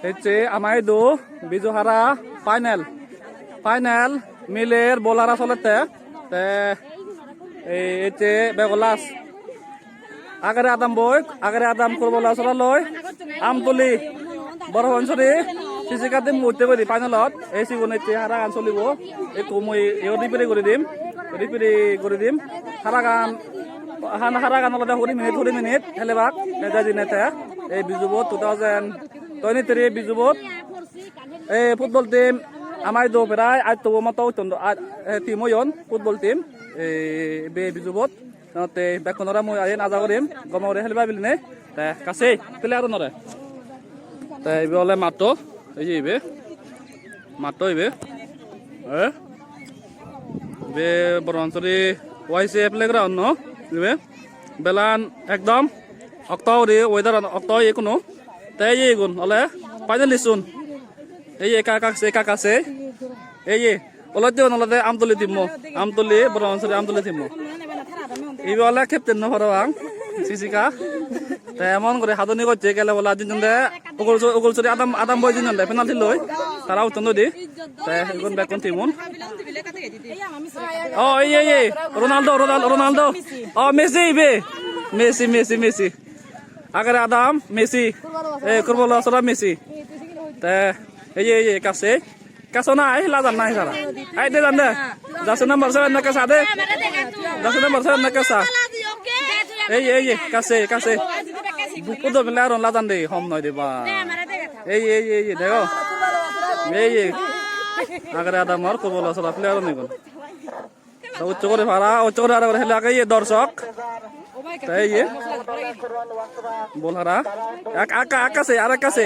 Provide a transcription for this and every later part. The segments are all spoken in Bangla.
হচ্ছে আমায় দো বিজুহারা ফাইনাল মিলের বোলারা চলেতে এই হচ্ছে বেগলাস আগের আদাম করবলা চলা লয় আমতলি বড় অঞ্চলে সিজিকাতে মুহূর্তে পারি ফাইনালত এই সিগুন হচ্ছে হারা গান চলিব একটু মই রিপেরি করে দিম হারা গান অলপ 40 মিনিট হেলেবাক দিনেতে এই বিজুবত 2023 বিজুবত এই ফুটবল টিম আমায় দো প্রায় আজ তো মতো টিম হইন ফুটবল টিম এই বে বিজুবত তে বেকনরা মই আইন আজা করিম গমরে হেলবা বিলনে তে কাছে প্লেয়ার নরে তে বলে মাতো এই যে মাতো ইবে বে বরঞ্চরি ওয়াইসে প্লেগ্রাউন্ড ন ইবে বেলান একদম অক্টোবরে ওয়েদার অক্টোবর কোনো তাই এই গুণ হলে ফাইনালিস্ট এই একা কাছে এই অলতে নলতে আমতলি বরঞ্চরি আমতলি তিমো ইবে হলে ক্যাপ্টেন ন হরবাং সিসিকা তে এমন করে হাতনি করছে গেলে বলা দিনজনদে উগলচুরি আদাম বয় দিনজনদে পেনাল্টি লই তারা উত্তন দি তে গুণ বেকন তিমুন ও এই রোনাল্ডো ও মেসি ইবে মেসি আগের আদাম মেসি এ করবলা সরা মেসি তে এই কাছে না আই লাজান নাই সারা আই দে জান দে যাচ্ছে নাম্বার 7 না কাছে দে যাচ্ছে নাম্বার 7 না কাছে এই কাছে বুকুদ প্লেয়ার লাজান দে হম নয় দে বা এই দেখো এই আগের আদামর করবলা সরা প্লেয়ার নেই কোন উচ্চ করে আর হেলে আগে দর্শক তাই বলহারা আকাশে আর কাছে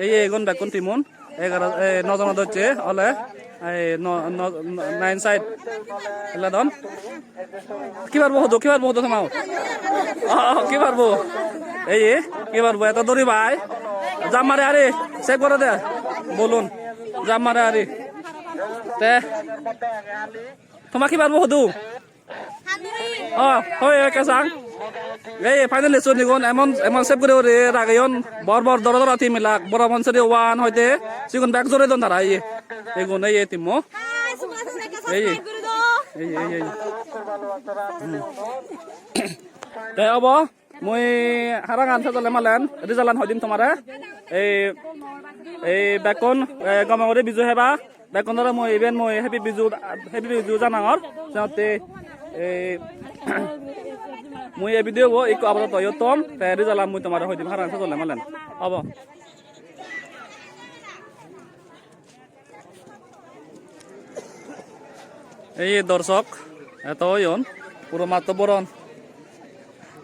এই এগুন বেকুন তিমুন 9 জন হচ্ছে হলে 9 সাইড এলাদন কি পারবো থামাও কি পারবো এত দড়ি ভাই জাম মারে আরে চেক করে দে বলুন জাম মারে আরে তে তোমার কি পারবো হদু কেসাং এই ফাইনালিস্ট নিগুন এমন সেভ করে ওরে রাগায়ন বর দর টিম মিলাক বড় মনসরি ওয়ান হইতে সিগুন ব্যাক জোরে দন তারা এগুন এই টিমো এই তে অব মই হারা গান সাজলে মালেন রিজালান হইদিম তোমারে এই বেকন গমরে বিজু হেবা বেকনরে মই ইভেন মই হেপি বিজু জানাঙর যাতে মই এই ভিডিও একটু আবার তয়তম তৈরি জ্বালাম মই তোমার হইতে ভাড়া চলে মালেন হব এই দর্শক এত ইয়ন পুরো মাত্র বরণ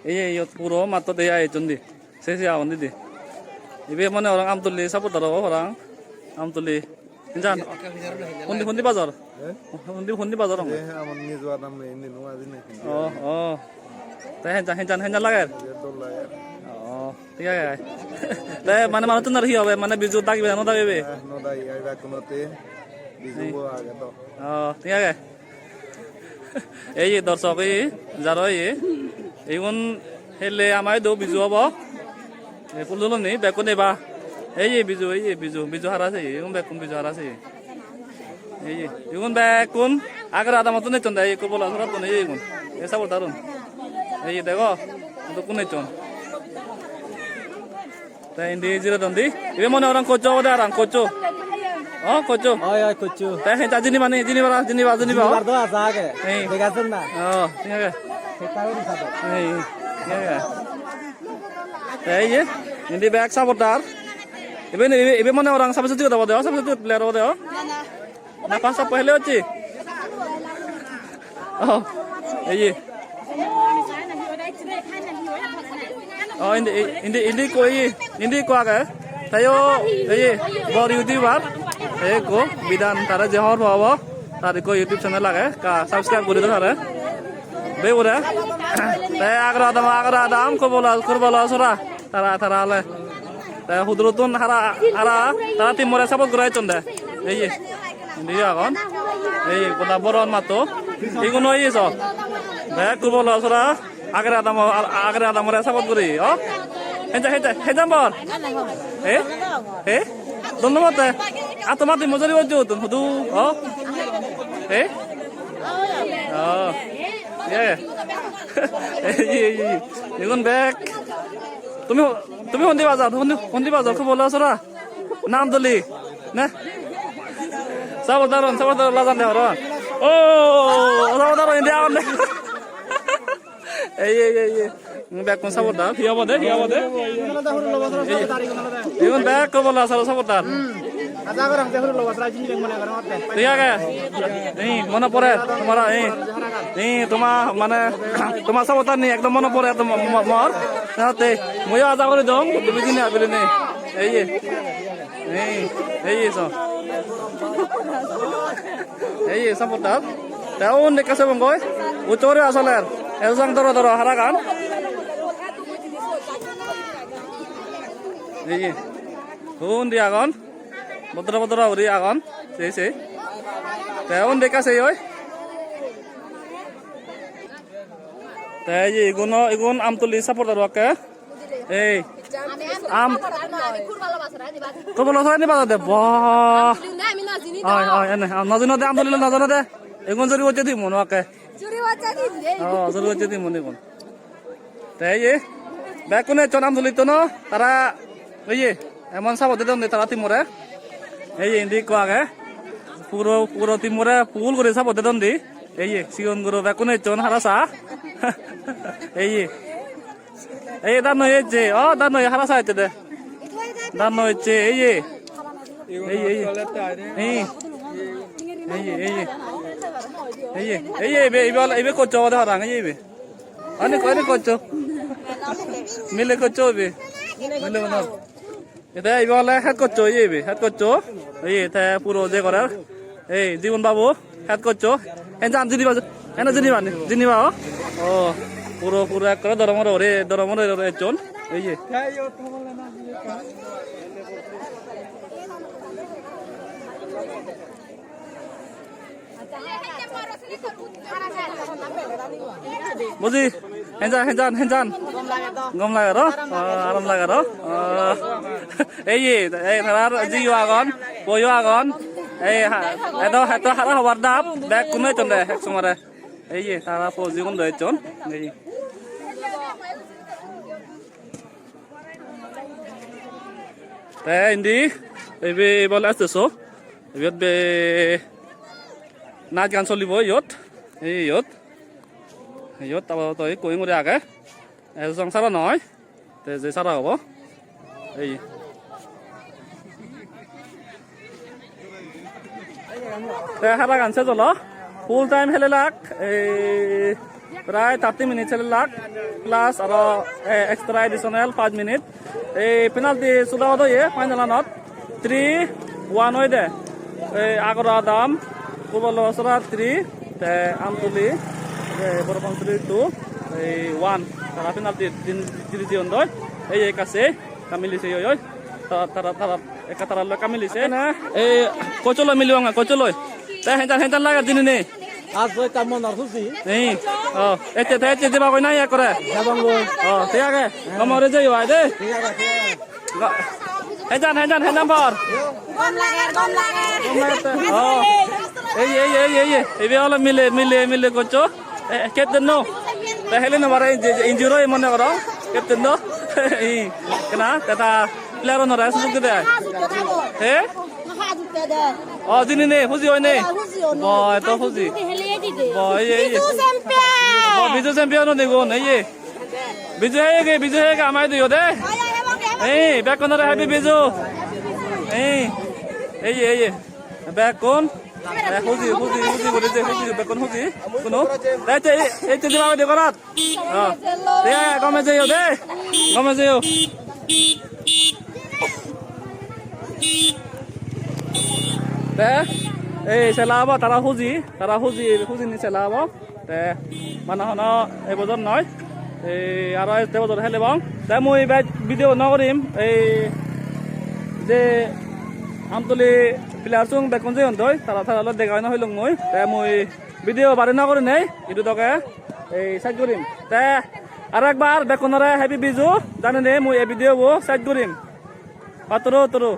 এই পুরো মাত্র দিয়ে আইজন দি শেষে আহন দিদি ইবে মানে orang Amtali supporter orang Amtali জান hundi bazar hundi bazar amon ni jo adam ni no adin তাই হেন লাগে ঠিক আছে তাই মানে মানুষ তো নারহি হবে মানে বিজু দাগিবে না দাগিবে no dai aiba konote bizu bo age to ঠিক আছে এই দর্শক যারা এইগুন হেলে আমায় দো বিজু হব ফুল নি বেকুন এবা এই বিজু হারাছে বেকুন বিজু হারাছে ইগুন বেকুন আগের আদা মতো নেতন এই করবলা সরাত নেই ইগুন এসা বল দারুন এই দেখো তো কোন নেতন তাই ইন্দি জিরা দন্দি ইবে মনে orang koco ada orang koco koco kocu তাই হেতা জিনি বা bar do asa age degasen na ঠিক আছে hetawi sabo এই ইন্দি ব্যাক সাপোর্টার ইবে মনে orang substitute দাও substitute player দাও না পাঁচ সপ্তাহ হেলে হচ্ছে এই Indi ko aga tayo bor YouTuber ko bidan tara jehor bawa tari ko YouTube channel aga ka subscribe kori do tara be ora tay agra adam ko bola sura tara ale tay hudrutun hara tara timore support korai chonda ei indi agon ei kota boron mato iguno so be ko bola sura agra adam support kori Hejan bor. হে ধন্যবাদ আর তোমার তুই মজারি বলছো তো শুধু হে এখন বেগ তুমি তুমি সন্ধি বাজার খুব ভালো আছো নাম দলি না সাবধান লাজান দে ও সাবধান ইন্ডিয়া দে এই বেগ কোন সাবধান হিয়াব দে এখন বেগ খুব ভালো আছো সাবধান মনে পড়ে তোমার মানে তোমার সাবধান নি একদম মনে পড়ে মর ময়ও আজা করে দম তুমি দিনে আবেলি নেই এই সাবধান তাও নেকাছে বঙ্গয় উচ্চরে আসলে এলজাং ধরো হারা গান এই হুন দি আগন ভদ্র উড়ি আগন সেই তেও দেখাছে ওই তাই ইগুন আমতলি সাপোর্টার ওকে এই আম কবল সরাই নিবা দে বাহ হয় এনে নজনা দে আমতলি নজনা দে এগুন জরি হচ্ছে দি মন ওকে জরি হচ্ছে দি মনে কোন তাই বেকুনে চনাম দলিত ন তারা এই এমন সাপোর্ট দেন তারা তিমরে এই ইন্দি কোয়াগে পুরো তিমরে ফুল করে সাপোর্ট দেন দি এই সিগন গুরু বেকুনে চন হারাসা এই দান হয়েছে দান হয়ে হারাসা হয়েছে দে দান হয়েছে এই করছো হারাং অনেক করছো মিলে করছো মিলে মনে এটা এইবার হেড করছো হেড করছো এটা পুরো যে করার এই জীবন বাবু হেড করছো এনজান জিনিবা ও পুরো এক করে দরমর একজন এই যে বুঝি হেনজান গম লাগে আরাম লাগে এই থারার জিও আগন বইও আগন এই হাত হারা হবার দাপ ব্যাগ কোন চন দে এক সময় এই তারা ফৌজি কোন দে চন এই ইন্দি এই বলে আসতেছো ইয়ত বে নাচ গান চলিব ইয়ত তই কই মরে আগে এজন সারা নয় যে সারা হব এই হারা গান শেষ হলো ফুল টাইম হেলে লাগ প্রায় 30 মিনিট হেলে লাগ প্লাস আর এক্সট্রা এডিশনাল 5 মিনিট এই পেনাল্টি সুদা হয়ে ফাইনালত 3-1 হয়ে দে এই আগরা দাম কুবল সরা 3 আমতুলি বরপঞ্চলি 2-1 তারা পেনাল্টি দিন দয় এই কাছে কামিলিছে তারা একাতারা কামিলিছে না এই কচল মিলিও কচলই তাই হেঁচান লাগা দিনে নেই আজ বই কামন খুশি এই এতে দিবা কই নাই করে যাবাং বই ঠিক আছে কমরে যাই হয় দে হেঁচান পর গম লাগে এই হলো মিলে করছো কেতেন নো হেলে না মারে ইঞ্জুরি মনে করো কেতেন নো কেনা তা প্লেয়ার নরা সুযোগ দে হে দিনে নে খুশি হয় নে বয় তো খুশি বয় বিজু চ্যাম্পিয়ন দেখুন এই বিজু হেগে আমায় দিও দে এই ব্যাক কোন হ্যাপি বিজু এই ব্যাক কোন খুশি বলেছে খুশি ব্যাক কোন খুশি কোনো এই তো দিবা দে করাত গমে যাইও দে গমে যাইও এই চেলাব তারা খুঁজি নি চেলাব মানে হন এই বছর নয় এই আর este বছর হেলে বাং তাই মই ভিডিও নকরিম এই যে আমতলি প্লেয়ার চুং বেকন যে হন্তই তারা দেখাই না হইলং মই ভিডিও বারে নকরি নাই ইটো টকে এই সাইড করিম আর একবার বেকনরে হেপি বিজু জানে নে মই এই ভিডিও সাইড করিম তরো